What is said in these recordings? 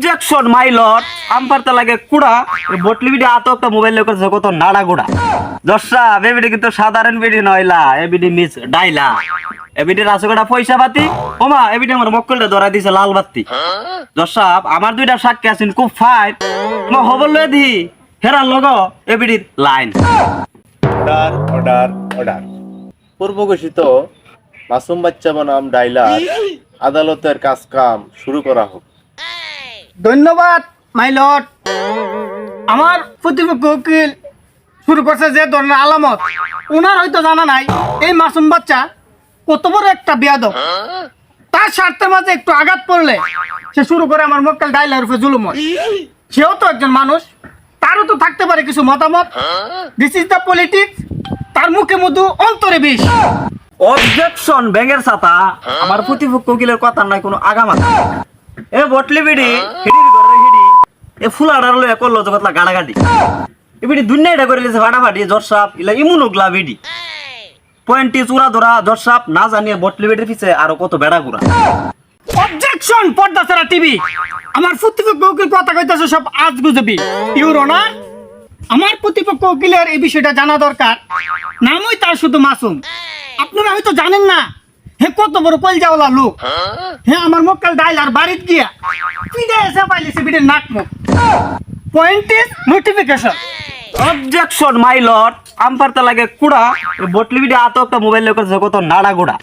Objection my lord আমপারতে লাগে কুড়া বটলি বিডি আতো একটা মোবাইল লেগে কত নাড়া গুড়া দর্শা এবিডি কিন্তু সাধারণ বিডি নয়লা এবিডি মিস ডাইলা এবিডি রাসগোড়া পয়সা পাতি ওমা এবিডি আমার মক্কলটা ধরা দিছে লাল বাতি দর্শা আমার দুইটা সাক্ষী আছেন খুব ফাইট মা খবর লয়ে দি হেরার লগ এবিডির লাইন অর্ডার অর্ডার অর্ডার পূর্ব ঘোষিত মাসুম বাচ্চা বনাম ডাইলার আদালতের কাজ কাম শুরু করা হোক। ধন্যবাদ মাই লর্ড। আমার প্রতিপক্ষ উকিল শুরু করছে যে ধরনের আলামত ওনার হয়তো জানা নাই এই মাসুম বাচ্চা কত বড় একটা বেয়াদব। তার স্বার্থের মাঝে একটু আঘাত পড়লে সে শুরু করে আমার মক্কেল ডাইলার উপরে জুলুম হয়। সেও তো একজন মানুষ, তারও তো থাকতে পারে কিছু মতামত। This is the politics. তার মুখে মধু অন্তরে বিষ। অবজেকশন ব্যাঙের ছাতা আমার প্রতিপক্ষ উকিলের কথা নাই কোনো আগামাথা এ বটলি বিডি হিডির করে হিডি এ ফুলাডার লয়ে করলো তো কতলা গাড়াগাড়ি এ বিডি দুনিয়াটা করে লিছে ফাটাফাটি জর্সাপ ইলা ইমুনোগ্লা বিডি পয়েন্টি চূড়া ধরা জর্সাপ না জানিয়ে বটলি বিডির পিছে আরো কত বেড়া গুড়া অবজেকশন পর্দা ছাড়া টিভি। আমার প্রতিপক্ষ উকিল কথা কইতাছে সব আজ গুজবি। ইউর অনার, আমার প্রতিপক্ষ উকিলের এই বিষয়টা জানা দরকার। নামই তার শুধু মাসুম। আপনারা হয়তো জানেন না হে কত বড় কলজাওয়ালা লোক। হ্যাঁ আমার মক্কেল ডাইলার বাড়িতে গিয়া পিডে এসে পাইলিছে বিডের নাক মুখ। Point is notification. Objection my lord আমপারতে লাগে কুড়া বটলি বিডি আতো একটা মোবাইল লেগে কত নাড়া গুড়া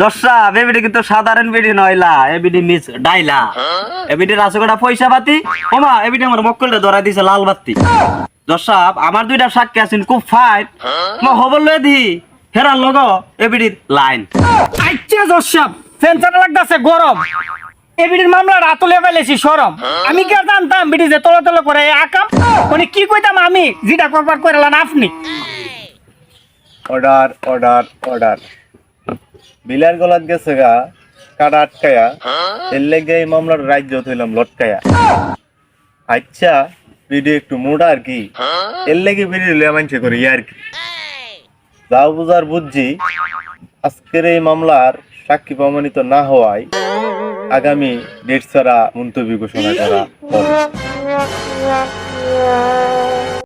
দর্শা এবিডি কিন্তু সাধারণ বিডি নয়লা এবিডি মিস ডাইলা এবিডি রাসগোড়া পয়সা পাতি ওমা এবিডি আমার মক্কলটা ধরা দিছে লাল বাতি দর্শা আমার দুইটা সাক্ষী আছেন খুব ফাইট মা খবর লয়ে দি হেরার লগ এবিডির লাইন আচ্ছা জোসব সেন্সার লাগতাছে গরম। এবিডির মামলা রাতলে ফেলেছি সরম। আমি কি আর জানতাম বিডি যে তলে তলে করে আকাম মানে কি কইতাম আমি যেটা করবার কইরালেন আপনি। অর্ডার অর্ডার অর্ডার বিলার গলাত গেছে গা কাটা আটকায়া এর লেগে এই মামলার রাজ্য হইলাম লটকায়া। আচ্ছা ভিডিও একটু মোটা আর কি এর লেগে ভিডিও লিয়া মানছে করি আর কি যাও বুঝার বুঝছি আজকের এই মামলার সাক্ষী প্রমাণিত না হওয়ায় আগামী ডেট ছাড়া মন্তব্য ঘোষণা করা হবে।